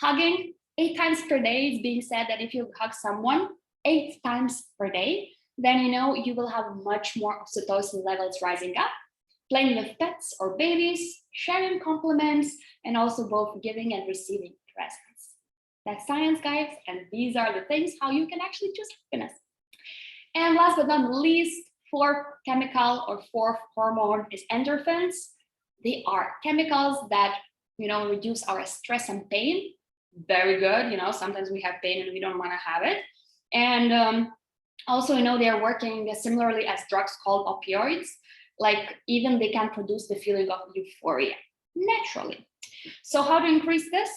Hugging, 8 times per day. It's being said that if you hug someone 8 times per day, then you will have much more oxytocin levels rising up. Playing with pets or babies, sharing compliments, and also both giving and receiving presents. That's science, guys, and these are the things how you can actually choose happiness. And last but not least, fourth chemical or fourth hormone is endorphins. They are chemicals that reduce our stress and pain. Very good. Sometimes we have pain and we don't want to have it. And also, they are working similarly as drugs called opioids. Like even they can produce the feeling of euphoria naturally. So how to increase this?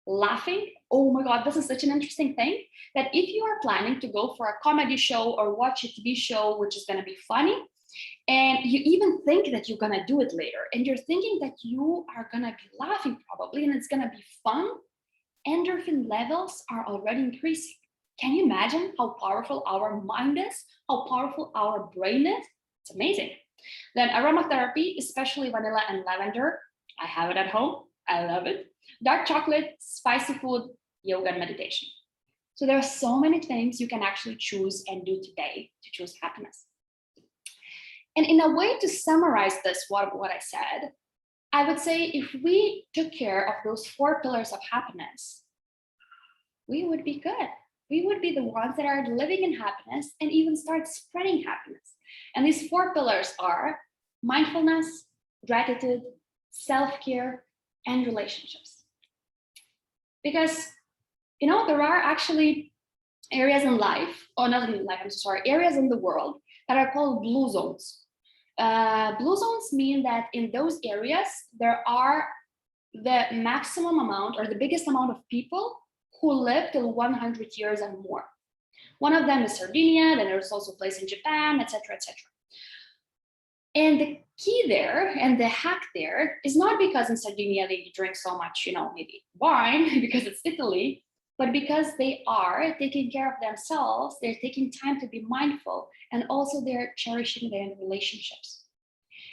Laughing. Oh my God, this is such an interesting thing that if you are planning to go for a comedy show or watch a TV show, which is going to be funny, and you even think that you're going to do it later, and you're thinking that you are going to be laughing probably, and it's going to be fun, endorphin levels are already increasing. Can you imagine how powerful our mind is, how powerful our brain is? It's amazing. Then aromatherapy, especially vanilla and lavender. I have it at home. I love it. Dark chocolate, spicy food, yoga, and meditation. So there are so many things you can actually choose and do today to choose happiness. And in a way to summarize this, what I said, I would say if we took care of those 4 pillars of happiness, we would be good. We would be the ones that are living in happiness and even start spreading happiness. And these 4 pillars are mindfulness, gratitude, self-care, and relationships. Because, there are actually areas in life, or not in life, areas in the world that are called blue zones. Blue zones mean that in those areas, there are the maximum amount or the biggest amount of people who live till 100 years and more. One of them is Sardinia, then there's also a place in Japan, etc., etc. And the key there and the hack there is not because in Sardinia they drink so much, maybe wine because it's Italy, but because they are taking care of themselves, they're taking time to be mindful, and also they're cherishing their relationships.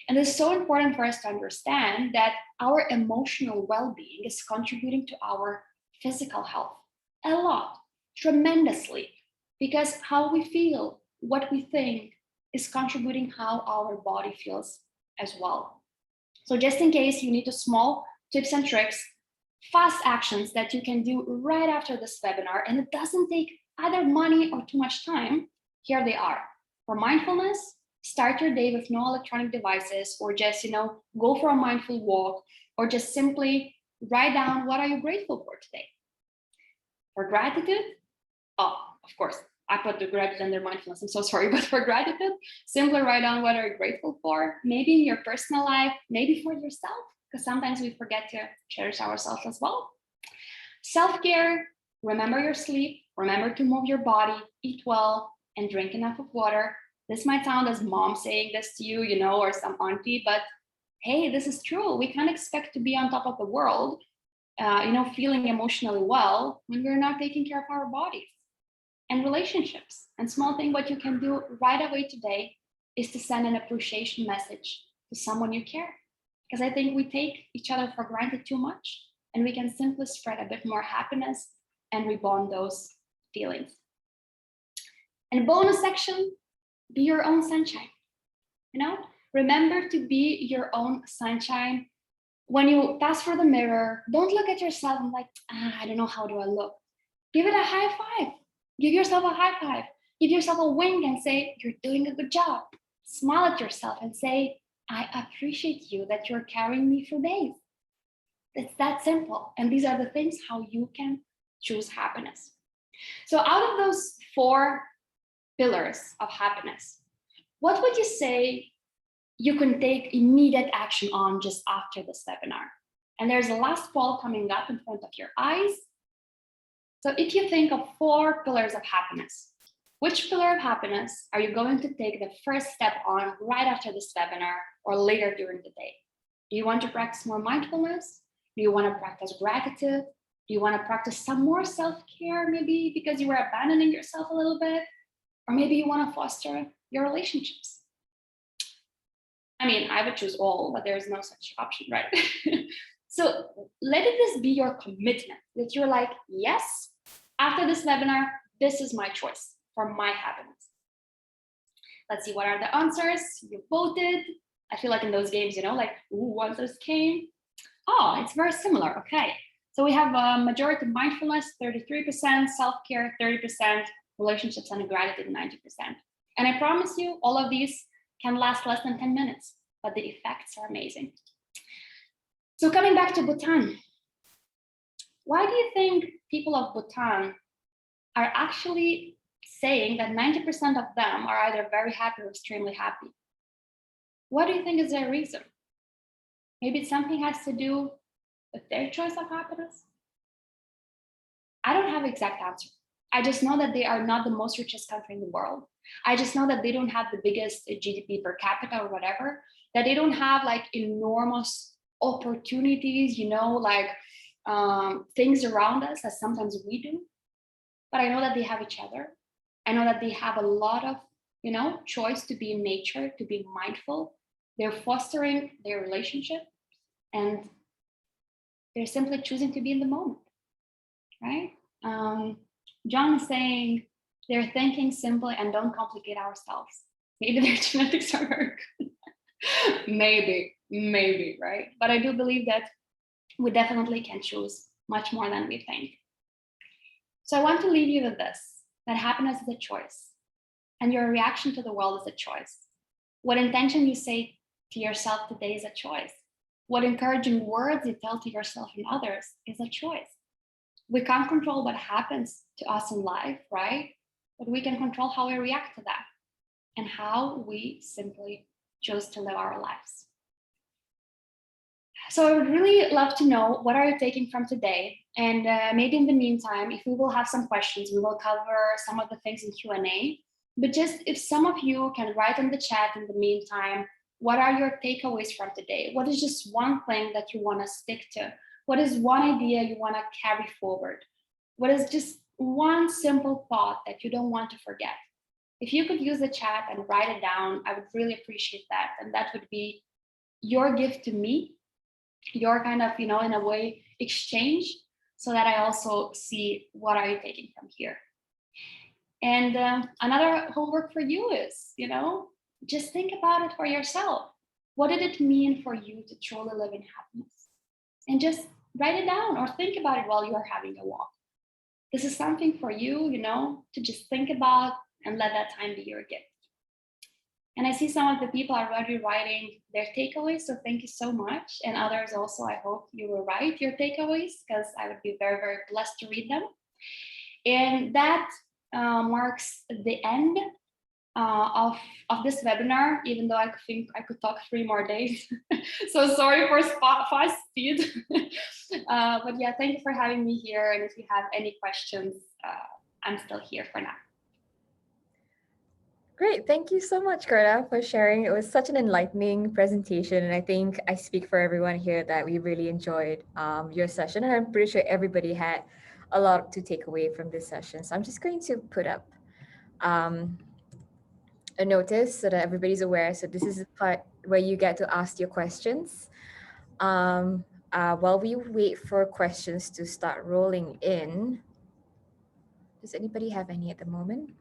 And it's so important for us to understand that our emotional well-being is contributing to our physical health a lot, tremendously, because how we feel, what we think is contributing how our body feels as well. So just in case you need a small tips and tricks, fast actions that you can do right after this webinar, and it doesn't take either money or too much time, here they are. For mindfulness, start your day with no electronic devices, or just, go for a mindful walk, or just simply write down what are you grateful for today. For gratitude, of course, I put the gratitude under mindfulness, I'm so sorry, but for gratitude, simply write down what are you grateful for, maybe in your personal life, maybe for yourself, because sometimes we forget to cherish ourselves as well. Self-care, remember your sleep, remember to move your body, eat well, and drink enough of water. This might sound as mom saying this to you, or some auntie, but hey, this is true. We can't expect to be on top of the world, feeling emotionally well when we're not taking care of our bodies. And relationships. And small thing what you can do right away today is to send an appreciation message to someone you care. Because I think we take each other for granted too much, and we can simply spread a bit more happiness and rebond those feelings. And bonus section, be your own sunshine. Remember to be your own sunshine. When you pass for the mirror, don't look at yourself and like, I don't know, how do I look? Give it a high five. Give yourself a high five. Give yourself a wink and say, you're doing a good job. Smile at yourself and say, I appreciate you that you're carrying me for days. It's that simple. And these are the things how you can choose happiness. So out of those 4 pillars of happiness, what would you say you can take immediate action on just after this webinar? And there's a last poll coming up in front of your eyes. So if you think of 4 pillars of happiness, Which pillar of happiness are you going to take the first step on right after this webinar or later during the day? Do you want to practice more mindfulness? Do you want to practice gratitude? Do you want to practice some more self-care, maybe because you were abandoning yourself a little bit? Or maybe you want to foster your relationships. I mean, I would choose all, but there's no such option, right? So let this be your commitment that you're like, yes, after this webinar, this is my choice for my happiness. Let's see, what are the answers? You voted. I feel like in those games, you know, like, ooh, answers came. Oh, it's very similar. Okay. So we have a majority mindfulness, 33%, self-care, 30%, relationships and gratitude, 90%. And I promise you, all of these can last less than 10 minutes, but the effects are amazing. So coming back to Bhutan, why do you think people of Bhutan are actually saying that 90% of them are either very happy or extremely happy? What do you think is their reason? Maybe something has to do with their choice of happiness? I don't have an exact answer. I just know that they are not the most richest country in the world. I just know that they don't have the biggest GDP per capita or whatever, that they don't have like enormous opportunities, you know, like things around us as sometimes we do. But I know that they have each other. I know that they have a lot of, you know, choice to be in nature, to be mindful. They're fostering their relationship and they're simply choosing to be in the moment, right? John is saying they're thinking simply and don't complicate ourselves. Maybe their genetics are very good. maybe, right? But I do believe that we definitely can choose much more than we think. So I want to leave you with this, that happiness is a choice and your reaction to the world is a choice. What intention you say to yourself today is a choice. What encouraging words you tell to yourself and others is a choice. We can't control what happens to us in life, right? But we can control how we react to that and how we simply choose to live our lives. So I would really love to know, what are you taking from today? And maybe in the meantime, if we will have some questions, we will cover some of the things in Q&A. But just if some of you can write in the chat in the meantime, what are your takeaways from today? What is just one thing that you want to stick to? What is one idea you want to carry forward? What is just one simple thought that you don't want to forget? If you could use the chat and write it down, I would really appreciate that. And that would be your gift to me, your kind of, you know, in a way, exchange, so that I also see what are you taking from here. And another homework for you is, you know, just think about it for yourself. What did it mean for you to truly live in happiness? And just write it down or think about it while you are having a walk. This is something for you, you know, to just think about and let that time be your gift. And I see some of the people are already writing their takeaways, so thank you so much. And others also, I hope you will write your takeaways, because I would be very, very blessed to read them. And that marks the end of this webinar, even though I think I could talk 3 more days. So sorry for fast speed. But yeah, thank you for having me here. And if you have any questions, I'm still here for now. Great. Thank you so much, Greta, for sharing. It was such an enlightening presentation. And I think I speak for everyone here that we really enjoyed your session. And I'm pretty sure everybody had a lot to take away from this session. So I'm just going to put up a notice so that everybody's aware. So this is the part where you get to ask your questions. While we wait for questions to start rolling in, does anybody have any at the moment?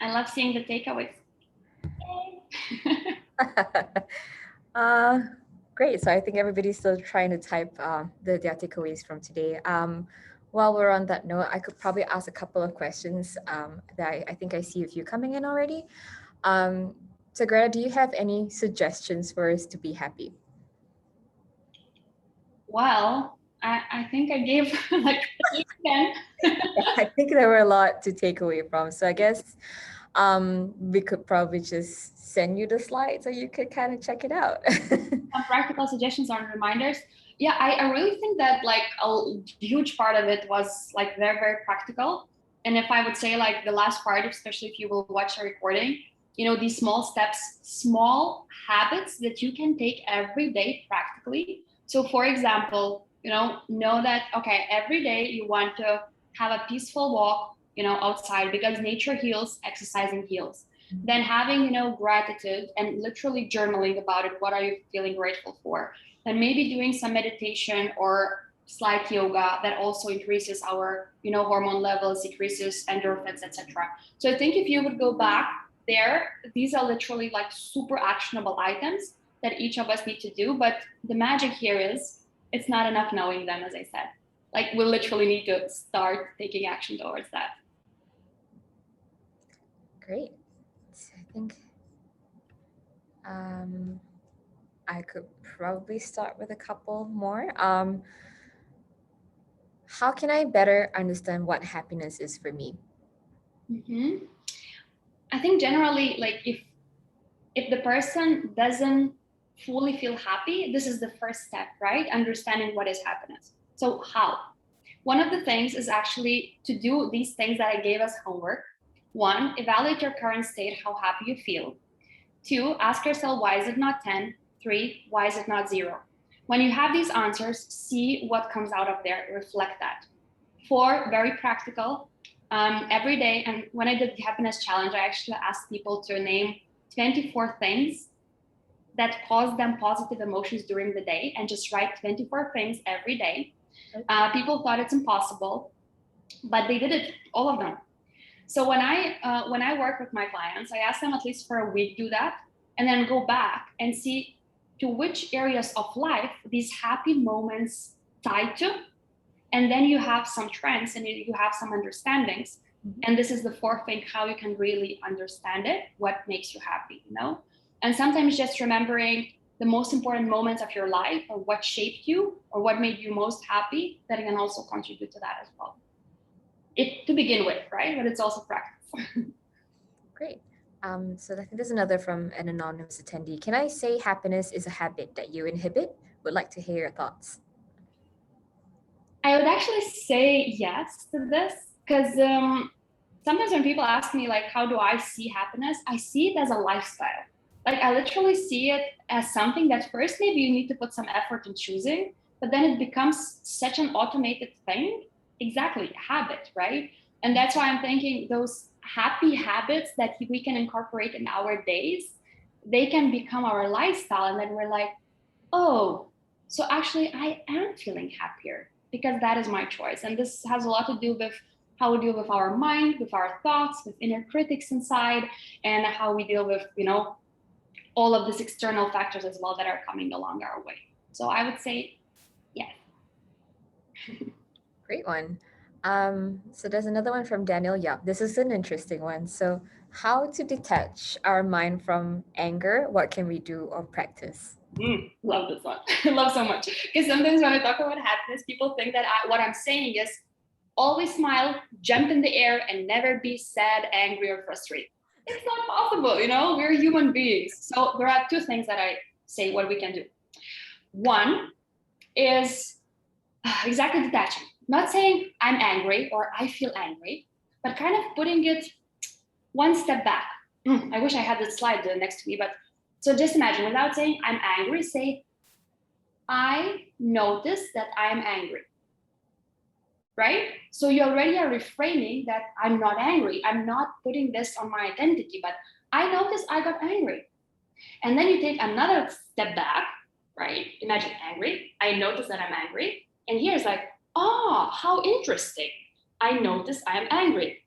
I love seeing the takeaways. Great. So I think everybody's still trying to type their takeaways from today. While we're on that note, I could probably ask a couple of questions that I think I see a few coming in already. So Greta, do you have any suggestions for us to be happy? Well, I think I gave like 10. I think there were a lot to take away from. So I guess We could probably just send you the slides so you could kind of check it out. Some practical suggestions on reminders. Yeah, I really think that like a huge part of it was like very, very practical. And if I would say like the last part, especially if you will watch a recording, you know, these small steps, small habits that you can take every day practically. So for example, you know that, okay, every day you want to have a peaceful walk, you know, outside, because nature heals, exercising heals. Then having, you know, gratitude and literally journaling about it. What are you feeling grateful for? And maybe doing some meditation or slight yoga that also increases our, you know, hormone levels, decreases endorphins, etc. So I think if you would go back there, these are literally like super actionable items that each of us need to do. But the magic here is it's not enough knowing them, as I said. Like we literally need to start taking action towards that. Great. So I think I could probably start with a couple more. How can I better understand what happiness is for me? Mm-hmm. I think generally, like if the person doesn't fully feel happy, this is the first step, right? Understanding what is happiness. So how? One of the things is actually to do these things that I gave as homework. One, evaluate your current state, how happy you feel. Two, ask yourself, why is it not 10? Three, why is it not 0? When you have these answers, see what comes out of there, reflect that. Four, very practical, every day. And when I did the happiness challenge, I actually asked people to name 24 things that cause them positive emotions during the day and just write 24 things every day. People thought it's impossible, but they did it, all of them. So when I work with my clients, I ask them at least for a week do that, and then go back and see to which areas of life these happy moments tie to, and then you have some trends and you have some understandings. And this is the fourth thing, how you can really understand it, what makes you happy, you know? And sometimes just remembering the most important moments of your life, or what shaped you, or what made you most happy, that can also contribute to that as well. It to begin with, right? But it's also practice. Great. So I think there's another from an anonymous attendee. Can I say happiness is a habit that you inhibit? Would like to hear your thoughts. I would actually say yes to this, because sometimes when people ask me like, how do I see happiness? I see it as a lifestyle. Like I literally see it as something that first maybe you need to put some effort in choosing, but then it becomes such an automated thing. Exactly, habit, right? And that's why I'm thinking those happy habits that we can incorporate in our days, they can become our lifestyle. And then we're like, oh, so actually I am feeling happier because that is my choice. And this has a lot to do with how we deal with our mind, with our thoughts, with inner critics inside, and how we deal with, you know, all of these external factors as well that are coming along our way. So I would say, yes. Great one. So there's another one from Daniel Yap. This is an interesting one. So how to detach our mind from anger? What can we do or practice? Love this one. Love so much. Because sometimes when I talk about happiness, people think that what I'm saying is always smile, jump in the air, and never be sad, angry, or frustrated. It's not possible, you know, we're human beings. So there are two things that I say what we can do. One is exactly detaching. Not saying I'm angry or I feel angry, but kind of putting it one step back. I wish I had this slide next to me, but so just imagine, without saying I'm angry, say, I notice that I'm angry, right? So you already are reframing that I'm not angry. I'm not putting this on my identity, but I notice I got angry. And then you take another step back, right? Imagine angry. I notice that I'm angry. And here's like, oh, how interesting. I notice I am angry.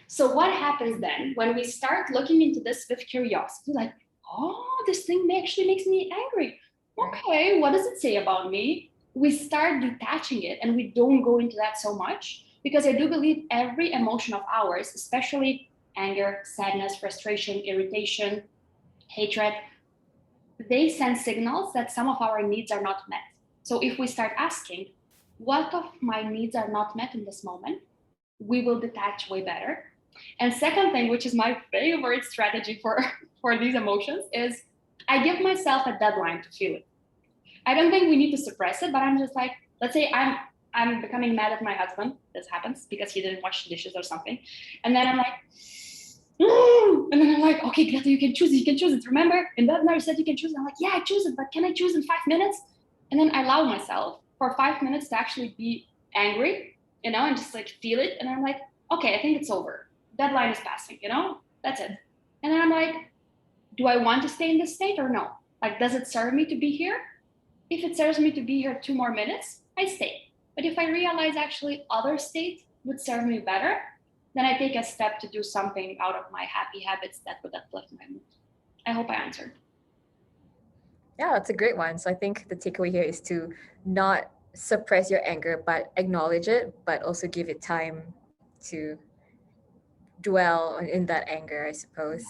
So what happens then when we start looking into this with curiosity, like, oh, this thing actually makes me angry. Okay, what does it say about me? We start detaching it and we don't go into that so much, because I do believe every emotion of ours, especially anger, sadness, frustration, irritation, hatred, they send signals that some of our needs are not met. So if we start asking, what of my needs are not met in this moment, we will detach way better. And second thing, which is my favorite strategy for these emotions, is I give myself a deadline to feel it. I don't think we need to suppress it, but I'm just like, let's say I'm becoming mad at my husband. This happens because he didn't wash the dishes or something. And then I'm like, and then I'm like, okay, Greta, you can choose it. Remember, in webinar you said you can choose it. I'm like, yeah, I choose it, but can I choose in 5 minutes? And then I allow myself for 5 minutes to actually be angry, and just like feel it. And I'm like, okay, I think it's over. Deadline is passing, that's it. And then I'm like, do I want to stay in this state or no? Like, does it serve me to be here? If it serves me to be here 2 more minutes, I stay. But if I realize actually other state would serve me better, then I take a step to do something out of my happy habits that would uplift my mood. I hope I answered. Yeah, that's a great one. So I think the takeaway here is to not suppress your anger, but acknowledge it, but also give it time to dwell in that anger, I suppose.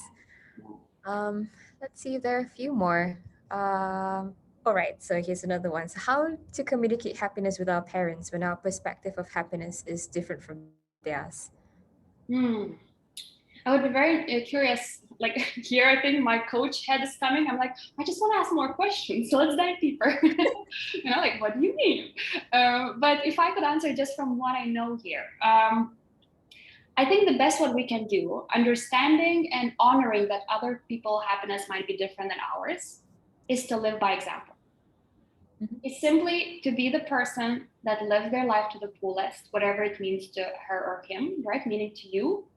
Let's see if there are a few more. All right, so here's another one. So how to communicate happiness with our parents when our perspective of happiness is different from theirs? I would be very curious. Like here, I think my coach head is coming. I'm like, I just want to ask more questions. So let's dive deeper. Like, what do you mean? But if I could answer just from what I know here, I think the best what we can do, understanding and honoring that other people's happiness might be different than ours, is to live by example. It's simply to be the person that lives their life to the fullest, whatever it means to her or him, right? Meaning to you,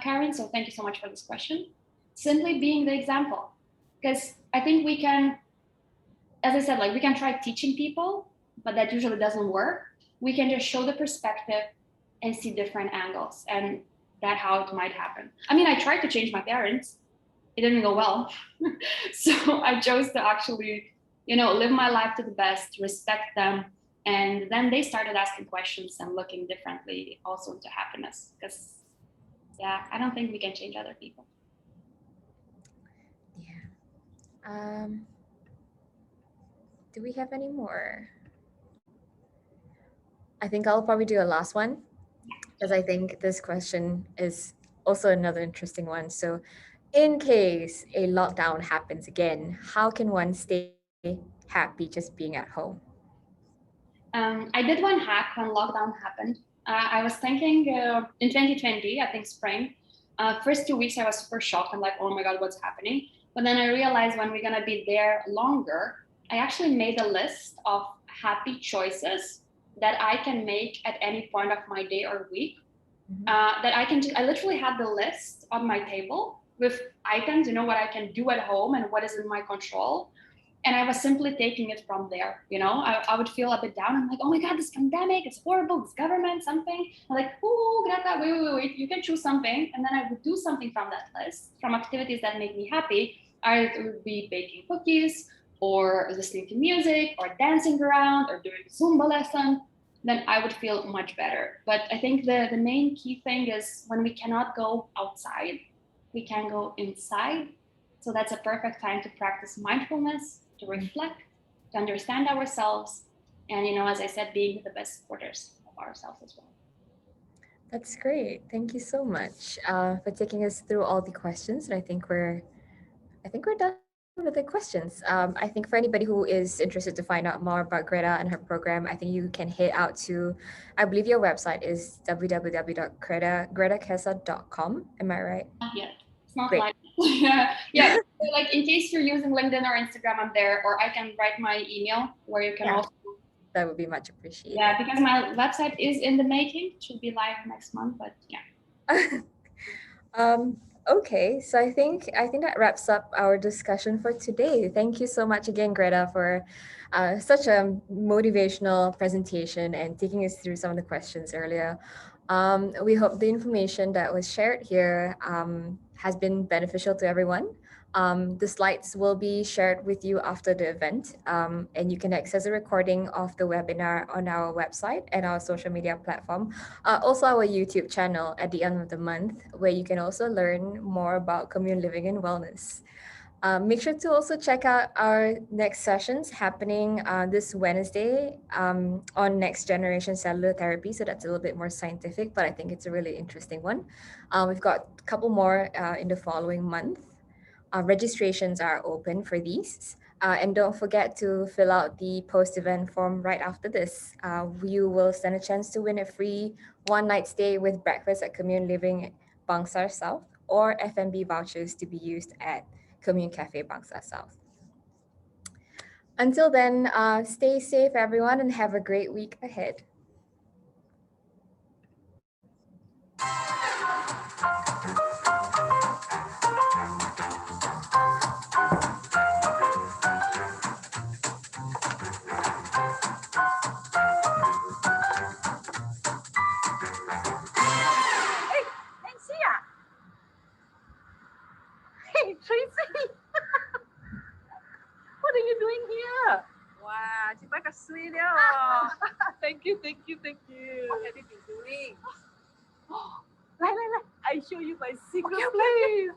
Karen. So thank you so much for this question. Simply being the example. Because I think we can, as I said, like we can try teaching people, but that usually doesn't work. We can just show the perspective and see different angles, and that's how it might happen. I mean, I tried to change my parents. It didn't go well. So I chose to actually live my life to the best, respect them. And then they started asking questions and looking differently also into happiness. Because, yeah, I don't think we can change other people. Yeah. Do we have any more? I think I'll probably do a last one, because I think this question is also another interesting one. So, in case a lockdown happens again, how can one stay happy just being at home? I did one hack when lockdown happened. I was thinking in 2020, I think spring, first 2 weeks I was super shocked. I'm like, oh my God, what's happening? But then I realized when we're gonna be there longer, I actually made a list of happy choices that I can make at any point of my day or week. That I literally had the list on my table with items, what I can do at home and what is in my control. And I was simply taking it from there. I would feel a bit down. I'm like, oh my God, this pandemic, it's horrible, this government, something. I'm like, oh, Greta, wait, you can choose something. And then I would do something from that list, from activities that make me happy. I would be baking cookies or listening to music or dancing around or doing a Zumba lesson. Then I would feel much better. But I think the main key thing is when we cannot go outside, we can go inside. So that's a perfect time to practice mindfulness, to reflect, to understand ourselves, and as I said, being the best supporters of ourselves as well. That's great. Thank you so much for taking us through all the questions. And I think we're done with the questions. I think for anybody who is interested to find out more about Greta and her program, I think you can head out to, I believe your website is www.gretakesa.com. Am I right? Yeah, it's not Great. like yeah. Like in case you're using LinkedIn or Instagram, I'm there, or I can write my email where you can also. That would be much appreciated. Yeah, because my website is in the making. It should be live next month, but yeah. Okay, so I think that wraps up our discussion for today. Thank you so much again, Greta, for such a motivational presentation and taking us through some of the questions earlier. We hope the information that was shared here has been beneficial to everyone. The slides will be shared with you after the event, and you can access a recording of the webinar on our website and our social media platform. Also, our YouTube channel at the end of the month, where you can also learn more about commune living and wellness. Make sure to also check out our next sessions happening this Wednesday on next generation cellular therapy. So that's a little bit more scientific, but I think it's a really interesting one. We've got a couple more in the following month. Registrations are open for these. And don't forget to fill out the post-event form right after this. You will stand a chance to win a free one-night stay with breakfast at Commune Living Bangsar South or F&B vouchers to be used at Commune Cafe Bangsar South. Until then, stay safe, everyone, and have a great week ahead. Sia. Hey, Tracy. What are you doing here? Wow, chị bắt cà suy đó. Thank you, thank you, thank you. What have you been doing? Lai, I show you my secret place.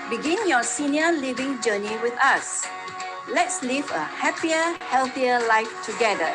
Begin your senior living journey with us. Let's live a happier, healthier life together.